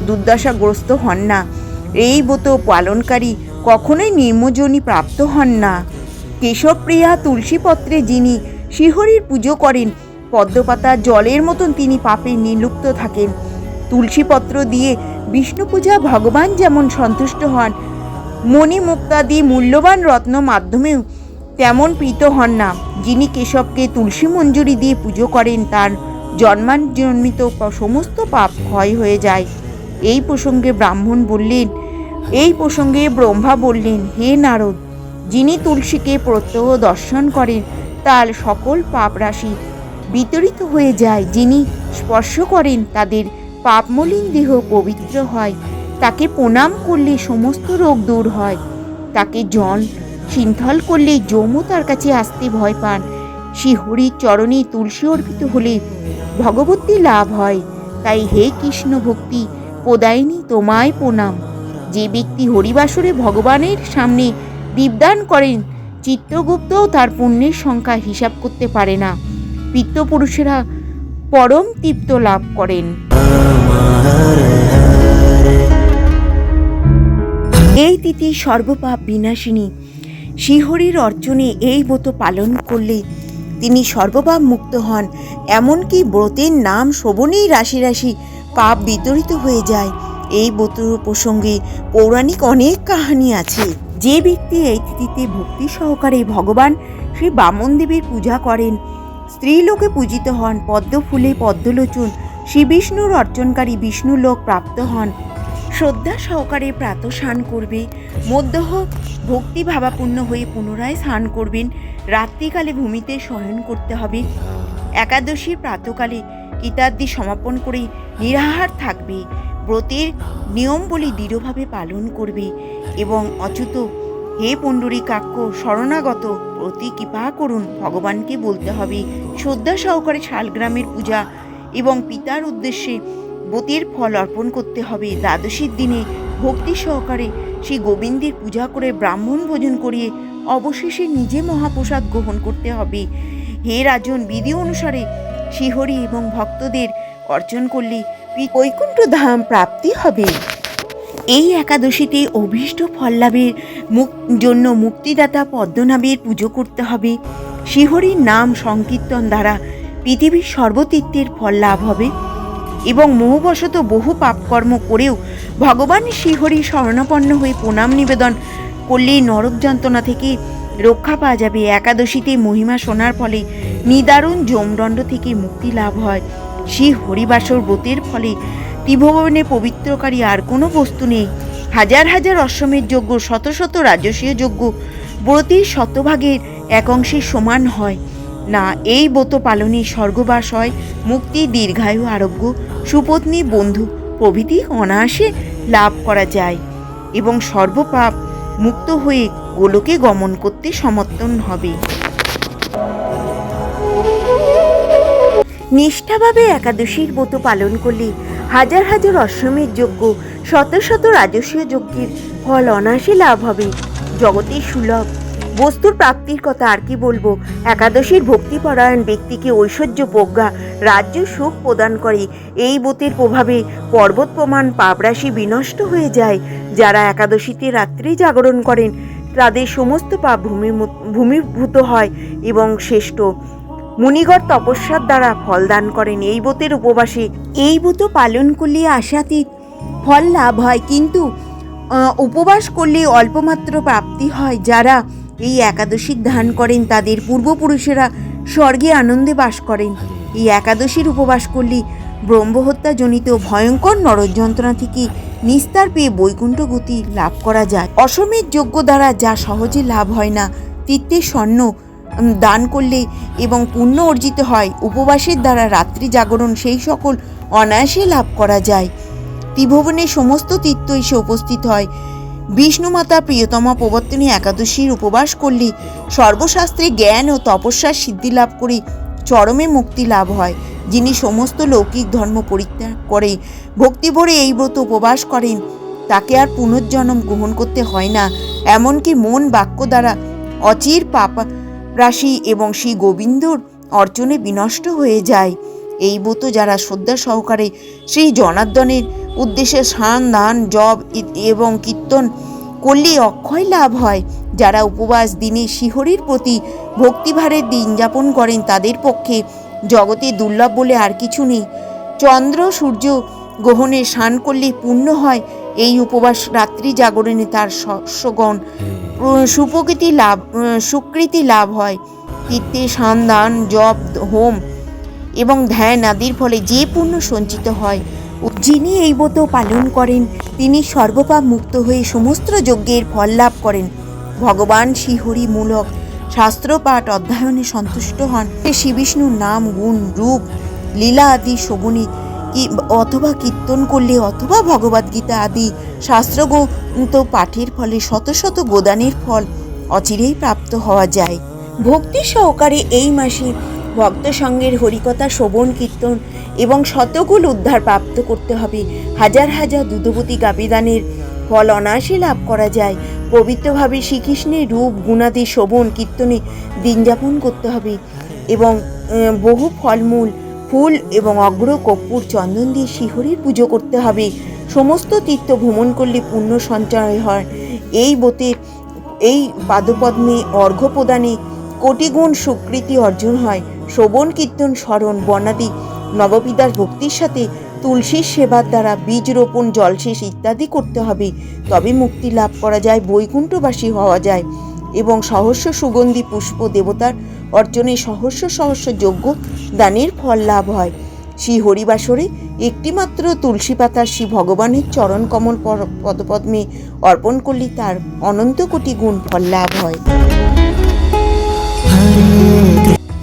দুর্দশাগ্রস্ত হন না। এই ব্রত পালনকারী কখনোই নির্মজনী প্রাপ্ত হন না। কেশবপ্রিয়া তুলসীপত্রে যিনি শ্রীহরির পুজো করেন, পদ্মপাতা জলের মতন তিনি পাপে নির্লুপ্ত থাকেন। তুলসীপত্র দিয়ে বিষ্ণু পূজা ভগবান যেমন সন্তুষ্ট হন, মণিমুক্তাদি মূল্যবান রত্ন মাধ্যমেও তেমন প্রীত হন না। যিনি কেশবকে তুলসী মঞ্জুরি দিয়ে পুজো করেন তার জন্মাজন্মিত সমস্ত পাপ ক্ষয় হয়ে যায়। এই প্রসঙ্গে ব্রহ্মা বললেন, হে নারদ, যিনি তুলসীকে প্রত্যহ দর্শন করেন তার সকল পাপ রাশি বিতরিত হয়ে যায়। যিনি স্পর্শ করেন তাদের পাপমলিন দেহ পবিত্র হয়। তাকে প্রণাম করলে সমস্ত রোগ দূর হয়। তাকে জল শৃঙ্খল করলে যমও তার কাছে আসতে ভয় পান। শ্রীহরির চরণে তুলসী অর্পিত হলে ভগবতী লাভ হয়। তাই হে কৃষ্ণ ভক্তি প্রদায়িনী, তোমায় প্রণাম। যে ব্যক্তি হরিবাসরে ভগবানের সামনে দীপদান করেন, চিত্রগুপ্তও তার পুণ্যের সংখ্যা হিসাব করতে পারে না। পিতৃপুরুষেরা পরম তৃপ্ত লাভ করেন। এই তিথি সর্বপাপ বিনাশিনী। শ্রীহরির অর্চনে এই ব্রত পালন করলে তিনি সর্বপাপ মুক্ত হন। এমনকি ব্রতের নাম শ্রবণেই রাশি রাশি পাপ বিতরিত হয়ে যায়। এই ব্রত প্রসঙ্গে পৌরাণিক অনেক কাহিনী আছে। যে ব্যক্তি এই তিথিতে ভক্তি সহকারে ভগবান শ্রী বামন দেবের পূজা করেন, স্ত্রীলোকে পূজিত হন। পদ্ম ফুলে পদ্মলোচন শ্রী বিষ্ণুর অর্চনকারী বিষ্ণুলোক প্রাপ্ত হন। শ্রদ্ধা সহকারে প্রাতঃ স্নান করবে, মধ্যহ ভক্তি ভাবাপূর্ণ হয়ে পুনরায় স্নান করবেন। রাত্রিকালে ভূমিতে শয়ন করতে হবে। একাদশীর প্রাতকালে কৃতার্থী সমাপন করে নিরাহার থাকবে। ব্রতের নিয়মবলী দৃঢ়ভাবে পালন করবে এবং অচ্যুত হে পুণ্ডরীকাক্ষ শরণাগত প্রতি কৃপা করুন ভগবানকে বলতে হবে। শ্রদ্ধা সহকারে শালগ্রামের পূজা এবং পিতার উদ্দেশ্যে ব্রতের ফল অর্পণ করতে হবে। দ্বাদশীর দিনে ভক্তি সহকারে শ্রী গোবিন্দের পূজা করে ব্রাহ্মণ ভোজন করিয়ে অবশেষে নিজে মহাপ্রসাদ গ্রহণ করতে হবে। হে রাজন, বিধি অনুসারে শ্রীহরি এবং ভক্তদের অর্চন করলে বৈকুণ্ঠ ধাম প্রাপ্তি হবে। এই একাদশীতে অভীষ্ট ফল লাভের জন্য মুক্তিদাতা পদ্মনাভের পুজো করতে হবে। শ্রীহরির নাম সংকীর্তন দ্বারা পৃথিবীর সর্বতীর্থের ফল লাভ হবে এবং মোহবশত বহু পাপকর্ম করেও ভগবান শ্রীহরি শরণাপন্ন হয়ে প্রণাম নিবেদন করলে নরক যন্ত্রণা থেকে রক্ষা পাওয়া যাবে। একাদশীতে মহিমা শোনার ফলে নিদারুণ যমদণ্ড থেকে মুক্তি লাভ হয়। শ্রী হরিবাসর ব্রতের ফলে ত্রিভুবনে পবিত্রকারী আর কোনো বস্তু নেই। হাজার হাজার অশ্বমেধ যজ্ঞ, শত শত রাজসীয় যজ্ঞ ব্রতের শতভাগের এক অংশের সমান হয় না। এই ব্রত পালনে স্বর্গবাস হয়, মুক্তি, দীর্ঘায়ু, আরোগ্য, সুপত্নী, বন্ধু প্রভৃতি অনায়াসে লাভ করা যায় এবং সর্বপাপ মুক্ত হয়ে গোলকে গমন করতে সমর্থন হবে। নিষ্ঠাভাবে একাদশীর ব্রত পালন করলে হাজার হাজার অশ্বমেধ যজ্ঞ, শত শত রাজসীয় যজ্ঞের ফল অনায়াসে লাভ হবে। জগতের সুলভ বস্তুর প্রাপ্তির কথা আর কি বলবো। একাদশীর ভক্তিপরায়ণ ব্যক্তিকে ঐশ্বর্য, প্রজ্ঞা, রাজ্য, সুখ প্রদান করে। এই ব্রতের প্রভাবে পর্বত প্রমাণ পাপরাশি বিনষ্ট হয়ে যায়। যারা একাদশীতে রাত্রি জাগরণ করেন তাদের সমস্ত পাপ ভূমিভূত হয় এবং শ্রেষ্ঠ মুনিগণ তপস্যার দ্বারা ফল দান করেন। এই ব্রতের উপবাসে এই ব্রত পালন করলে আশাতীত ফল লাভ হয়, কিন্তু উপবাস করলে অল্পমাত্র প্রাপ্তি হয়। যারা এই একাদশীর ধ্যান করেন তাদের পূর্বপুরুষেরা স্বর্গে আনন্দে বাস করেন। এই একাদশীর উপবাস করলে ব্রহ্মহত্যাজনিত ভয়ঙ্কর নরযন্ত্রণা থেকে নিস্তার পেয়ে বৈকুণ্ঠ গতি লাভ করা যায়। অশ্বমেধ যজ্ঞ দ্বারা যা সহজে লাভ হয় না, তীর্থের স্বর্ণ দান করলে এবং পুণ্য অর্জিত হয়। উপবাসের দ্বারা রাত্রি জাগরণ সেই সকল অনায়াসে লাভ করা যায়। ত্রিভুবনে সমস্ত তীর্থ এসে উপস্থিত হয়। বিষ্ণুমাতা প্রিয়তমা প্রবর্তনী একাদশীর উপবাস করলে সর্বশাস্ত্রে জ্ঞান ও তপস্যার সিদ্ধি লাভ করে চরমে মুক্তি লাভ হয়। যিনি সমস্ত লৌকিক ধর্ম পরিত্যাগ করে ভক্তি ভরে এই ব্রত উপবাস করেন তাকে আর পুনর্জন্ম গ্রহণ করতে হয় না, এমনকি মন বাক্য দ্বারা অচির পাপ রাশি এবং শ্রী গোবিন্দর অর্চনে বিনষ্ট হয়ে যায়। এই ব্রত যারা শ্রদ্ধা সহকারে শ্রী জনার্দনের উদ্দেশ্যে স্নান, দান, জপ এবং কীর্তন করলে অক্ষয় লাভ হয়। যারা উপবাস দিনে শ্রীহরির প্রতি ভক্তিভারের দিন যাপন করেন তাদের পক্ষে জগতে দুর্লভ বলে আর কিছু নেই। চন্দ্র সূর্য গ্রহণে স্নান করলে পুণ্য হয়। এই উপবাস রাত্রি জাগরণে তার শস্যগণ সুকৃতি লাভ হয়। তীর্থে স্নান, দান, জপ, হোম এবং ধ্যান আদির ফলে যে পুণ্য সঞ্চিত হয়, যিনি এই ব্রত পালন করেন তিনি সর্বপাপ মুক্ত হয়ে সমস্ত যজ্ঞের ফল লাভ করেন। ভগবান শ্রীহরি মূলক শাস্ত্রপাঠ অধ্যয়নে সন্তুষ্ট হন। শ্রী বিষ্ণুর নাম, গুণ, রূপ, লীলা আদি শ্রবণে অথবা কীর্তন করলে অথবা ভগবদ্গীতা আদি শাস্ত্রগ্রন্থ পাঠের ফলে শত শত গোদানের ফল অচিরেই প্রাপ্ত হওয়া যায়। ভক্তি সহকারে এই মাসে ভক্ত সঙ্গের হরিকথা শ্রবণ, কীর্তন এবং শতকুল উদ্ধার প্রাপ্ত করতে হবে। হাজার হাজার দুধবতী গাপিদানের ফল অনায়াসে লাভ করা যায়। পবিত্রভাবে শ্রীকৃষ্ণের রূপ গুণাদি শ্রবণ কীর্তনে দিন যাপন করতে হবে এবং বহু ফলমূল, ফুল এবং অগ্র, কর্পূর, চন্দন দিয়ে শ্রীহরির পুজো করতে হবে। সমস্ত তীর্থ ভ্রমণ করলে পুণ্য সঞ্চয় হয়। এই ব্রতের এই পাদপদ্মে অর্ঘ্য প্রদানে কোটিগুণ স্বীকৃতি অর্জন হয়। শ্রবণ, কীর্তন, স্মরণ, বর্ণাদি নববিদার ভক্তির সাথে তুলসীর সেবার দ্বারা বীজ রোপণ, জলসেচ ইত্যাদি করতে হবে। তবে মুক্তি লাভ করা যায়, বৈকুণ্ঠবাসী হওয়া যায় এবং সহস্র সুগন্ধি পুষ্প দেবতার অর্চনে সহস্র সহস্র যজ্ঞ দানের ফল লাভ হয়। শ্রী হরিবাসরে একটিমাত্র তুলসী পাতা শ্রী ভগবানের চরণ কমল পদপদ্মে অর্পণ করলে তার অনন্ত কোটি গুণ ফল লাভ হয়।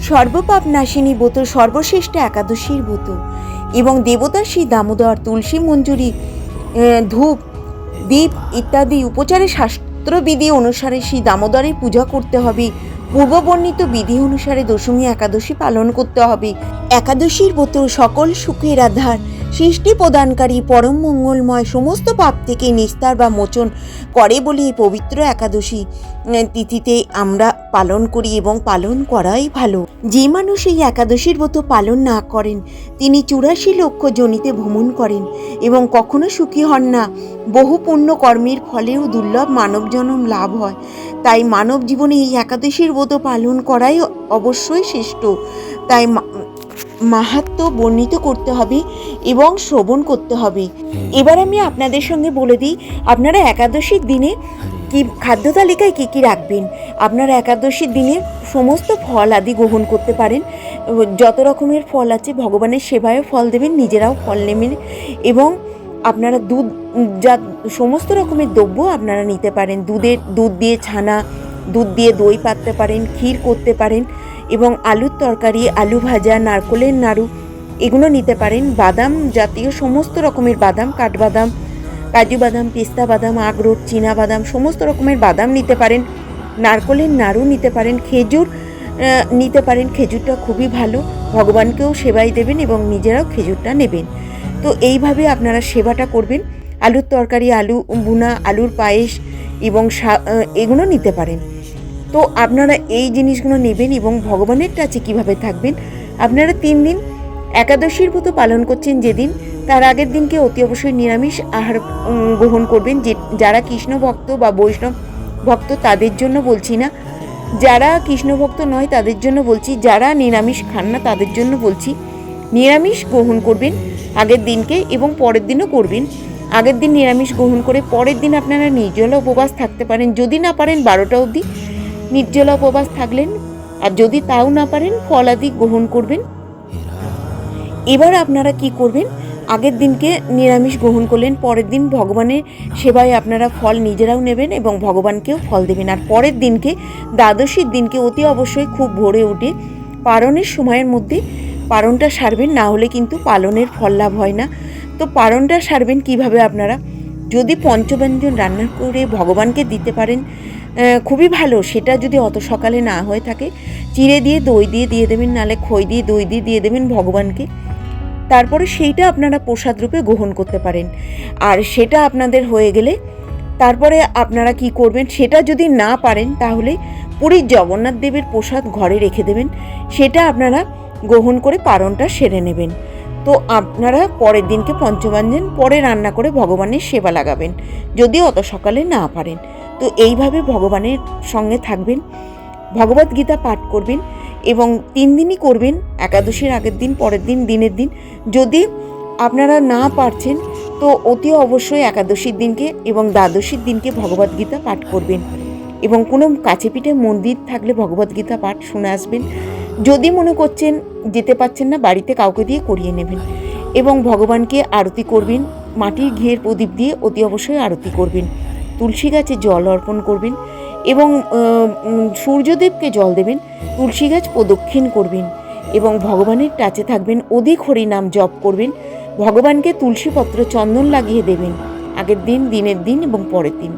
সর্বপাপ নাশিনী ব্রত সর্বশ্রেষ্ঠ একাদশীর ব্রত এবং দেবতা শ্রী দামোদর তুলসী মঞ্জুরি ধূপ দীপ ইত্যাদি উপচারে শাস্ত্রবিধি অনুসারে শ্রী দামোদরের পূজা করতে হবে। পূর্ববর্ণিত বিধি অনুসারে দশমী একাদশী পালন করতে হবে। একাদশীর ব্রত সকল সুখের আধার, সৃষ্টি প্রদানকারী, পরম মঙ্গলময়, সমস্ত পাপ থেকে নিস্তার বা মোচন করে বলে এই পবিত্র একাদশী তিথিতে আমরা পালন করি এবং পালন করাই ভালো। যে মানুষ এই একাদশীর ব্রত পালন না করেন তিনি 84 লক্ষ যোনিতে ভ্রমণ করেন এবং কখনো সুখী হন না। বহু পুণ্য কর্মের ফলেও দুর্লভ মানব জন্ম লাভ হয়। তাই মানব জীবনে এই একাদশীর ব্রত পালন করাই অবশ্যই শ্রেষ্ঠ। তাই মাহাত্ম্য বর্ণিত করতে হবে এবং শ্রবণ করতে হবে। এবার আমি আপনাদের সঙ্গে বলে দিই আপনারা একাদশীর দিনে কি খাদ্য তালিকায় কী কী রাখবেন। আপনারা একাদশীর দিনে সমস্ত ফল আদি গ্রহণ করতে পারেন। যত রকমের ফল আছে ভগবানের সেবায়ও ফল দেবেন, নিজেরাও ফল নেবেন এবং আপনারা দুধ সমস্ত রকমের দ্রব্য আপনারা নিতে পারেন। দুধ দিয়ে ছানা, দুধ দিয়ে দই পাততে পারেন, ক্ষীর করতে পারেন এবং আলুর তরকারি, আলু ভাজা, নারকেলের নাড়ু এগুলো নিতে পারেন। বাদাম জাতীয় সমস্ত রকমের বাদাম, কাঠবাদাম, কাজু বাদাম, পেস্তা বাদাম, আখরোট, চীনা বাদাম সমস্ত রকমের বাদাম নিতে পারেন। নারকেলের নাড়ু নিতে পারেন, খেজুর নিতে পারেন। খেজুরটা খুবই ভালো, ভগবানকেও সেবাই দেবেন এবং নিজেরাও খেজুরটা নেবেন। তো এইভাবে আপনারা সেবাটা করবেন। আলুর তরকারি, আলু বুনা, আলুর পায়েস এবং এগুলো নিতে পারেন। তো আপনারা এই জিনিসগুলো নেবেন এবং ভগবানের কাছে কীভাবে থাকবেন। আপনারা 3 দিন একাদশীর ব্রত পালন করছেন যেদিন, তার আগের দিনকে অতি অবশ্যই নিরামিষ আহার গ্রহণ করবেন। যারা কৃষ্ণ ভক্ত বা বৈষ্ণব ভক্ত তাদের জন্য বলছি না, যারা কৃষ্ণ ভক্ত নয় তাদের জন্য বলছি, যারা নিরামিষ খান না তাদের জন্য বলছি। নিরামিষ গ্রহণ করবেন আগের দিনকে এবং পরের দিনও করবেন। আগের দিন নিরামিষ গ্রহণ করে পরের দিন আপনারা নির্জলা উপবাস থাকতে পারেন। যদি না পারেন 12টা অবধি নির্জলা উপবাস থাকলেন, আর যদি তাও না পারেন ফল আদি গ্রহণ করবেন। এবার আপনারা কি করবেন, আগের দিনকে নিরামিষ গ্রহণ করলেন, পরের দিন ভগবানের সেবায় আপনারা ফল নিজেরাও নেবেন এবং ভগবানকেও ফল দেবেন। আর পরের দিনকে দ্বাদশীর দিনকে অতি অবশ্যই খুব ভোরে উঠে পারণের সময়ের মধ্যে পারণটা সারবেন, না হলে কিন্তু পালনের ফল লাভ হয় না। তো পারণটা সারবেন কিভাবে, আপনারা যদি পঞ্চব্যঞ্জন রান্না করে ভগবানকে দিতে পারেন খুবই ভালো। সেটা যদি অত সকালে না হয়ে থাকে চিড়ে দিয়ে দই দিয়ে দেবেন, নাহলে খই দিয়ে দই দিয়ে দেবেন ভগবানকে। তারপরে সেইটা আপনারা প্রসাদ রূপে গ্রহণ করতে পারেন। আর সেটা আপনাদের হয়ে গেলে তারপরে আপনারা কি করবেন, সেটা যদি না পারেন তাহলে পুরীর জগন্নাথ দেবের প্রসাদ ঘরে রেখে দেবেন, সেটা আপনারা গ্রহণ করে পারণটা সেরে নেবেন। তো আপনারা পরের দিনকে পঞ্চব্যঞ্জন পরে রান্না করে ভগবানের সেবা লাগাবেন যদি অত সকালে না পারেন। তো এইভাবে ভগবানের সঙ্গে থাকবেন, ভগবদ গীতা পাঠ করবেন এবং 3 দিনই করবেন, একাদশীর আগের দিন, পরের দিন, দিনের দিন। যদি আপনারা না পারছেন তো অতি অবশ্যই একাদশীর দিনকে এবং দ্বাদশীর দিনকে ভগবদ গীতা পাঠ করবেন এবং কোনো কাছে পিঠে মন্দির থাকলে ভগবদ গীতা পাঠ শুনে আসবেন। যদি মনে করছেন যেতে পারছেন না, বাড়িতে কাউকে দিয়ে করিয়ে নেবেন এবং ভগবানকে আরতি করবেন। মাটির ঘিয়ের প্রদীপ দিয়ে অতি অবশ্যই আরতি করবেন। তুলসী গাছে জল অর্পণ করবেন এবং সূর্যদেবকে জল দেবেন। তুলসী গাছ প্রদক্ষিণ করবেন এবং ভগবানের কাছে থাকবেন। অধিক হরি নাম জপ করবেন। ভগবানকে তুলসী পত্র চন্দন লাগিয়ে দেবেন আগের দিন, দিনের দিন এবং পরের দিন।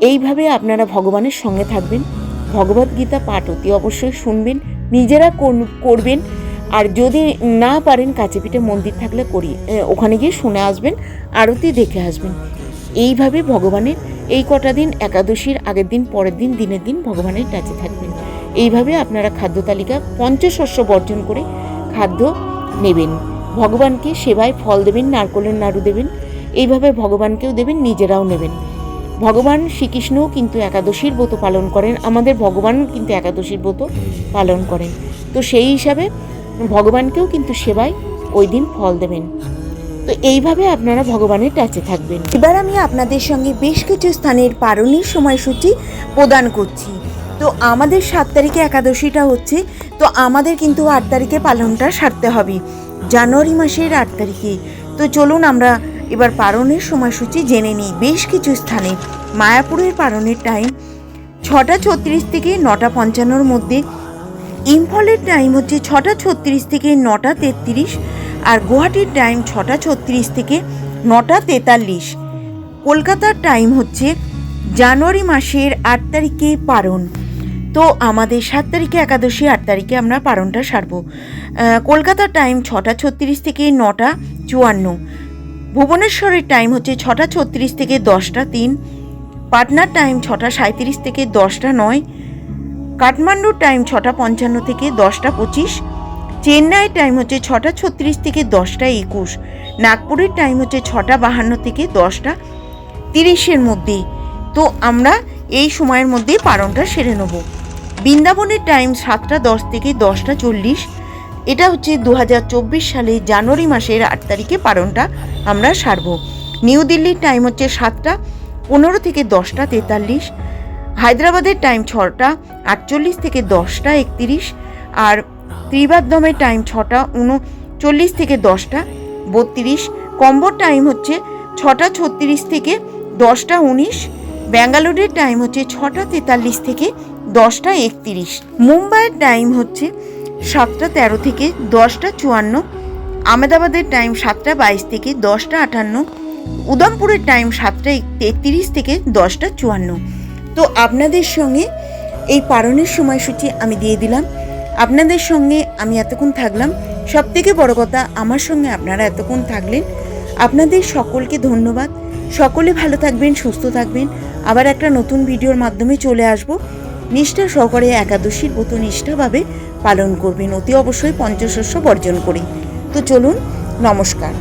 এইভাবে আপনারা ভগবানের সঙ্গে থাকবেন। ভগবদ গীতা পাঠ অতি অবশ্যই শুনবেন, নিজেরা করবেন। আর যদি না পারেন কাছে পিঠে মন্দির থাকলে ওখানে গিয়ে শুনে আসবেন, আরতি দেখে আসবেন। এইভাবে ভগবানের এই কটা দিন, একাদশীর আগের দিন, পরের দিন, দিনের দিন ভগবানের কাছে থাকবেন। এইভাবে আপনারা খাদ্য তালিকা পঞ্চশস্য বর্জন করে খাদ্য নেবেন। ভগবানকে সেবায় ফল দেবেন, নারকেলের নাড়ু দেবেন। এইভাবে ভগবানকেও দেবেন, নিজেরাও নেবেন। ভগবান শ্রীকৃষ্ণও কিন্তু একাদশীর ব্রত পালন করেন, আমাদের ভগবানও কিন্তু একাদশীর ব্রত পালন করেন। তো সেই হিসাবে ভগবানকেও কিন্তু সেবায় ওই দিন ফল দেবেন। তো এইভাবে আপনারা ভগবানের কাছে থাকবেন। এবার আমি আপনাদের সঙ্গে বেশ কিছু স্থানের পারণের সময়সূচি প্রদান করছি। তো আমাদের 7 তারিখে একাদশীটা হচ্ছে, তো আমাদের কিন্তু 8 তারিখে পালনটা সারতে হবে। জানুয়ারি মাসের 8 তারিখে। তো চলুন আমরা এবার পারণের সময়সূচি জেনে নিই। বেশ কিছু স্থানে মায়াপুরের পারণের টাইম 6:36 থেকে 9:55 মধ্যে, ইম্ফলের টাইম হচ্ছে 6:36 থেকে 9:33, আর গুয়াহাটির টাইম 6:36 থেকে 9:43। কলকাতার টাইম হচ্ছে জানুয়ারি মাসের 8 তারিখে পারণ। তো আমাদের 7 তারিখে একাদশী, 8 তারিখে আমরা পারণটা সারব। কলকাতার টাইম 6:36 থেকে 9:54, ভুবনেশ্বরের টাইম হচ্ছে 6:36 থেকে 10:03, পাটনার টাইম 6:37 থেকে 10:09, কাঠমান্ডুর টাইম 6:55 থেকে 10:25, চেন্নাইয়ের টাইম হচ্ছে 6:36 থেকে 10:21, নাগপুরের টাইম হচ্ছে 6:52 থেকে 10:30 মধ্যে। তো আমরা এই সময়ের মধ্যে পারণটা সেরে নেব। বৃন্দাবনের টাইম 7:10 থেকে 10:40। এটা হচ্ছে 2024 সালে জানুয়ারি মাসের 8 তারিখে পারণটা আমরা সারব। নিউ দিল্লির টাইম হচ্ছে 7:15 থেকে 10:43, হায়দ্রাবাদের টাইম 6:48 থেকে 10:31, আর ত্রিবাদ্রমের টাইম 6:39 থেকে 10:32, কম্বোর টাইম হচ্ছে 6:36 থেকে 10:19, ব্যাঙ্গালোরের টাইম হচ্ছে 6:43 থেকে 10:31, মুম্বাইয়ের টাইম হচ্ছে 7:13 থেকে 10:54, আহমেদাবাদের টাইম 7:22 থেকে 10:58, উদমপুরের টাইম 7:33 থেকে 10:54। তো আপনাদের সঙ্গে এই পারণের সময়সূচি আমি দিয়ে দিলাম। আপনাদের সঙ্গে আমি এতক্ষণ থাকলাম। সবথেকে বড় কথা, আমার সঙ্গে আপনারা এতক্ষণ থাকলেন। আপনাদের সকলকে ধন্যবাদ। সকলে ভালো থাকবেন, সুস্থ থাকবেন। আবার একটা নতুন ভিডিওর মাধ্যমে চলে আসব। নিষ্ঠা সহকারে একাদশীর ব্রত নিষ্ঠাভাবে পালন করবেন, অতি অবশ্যই পঞ্চশস্য বর্জন করে। তো চলুন, নমস্কার।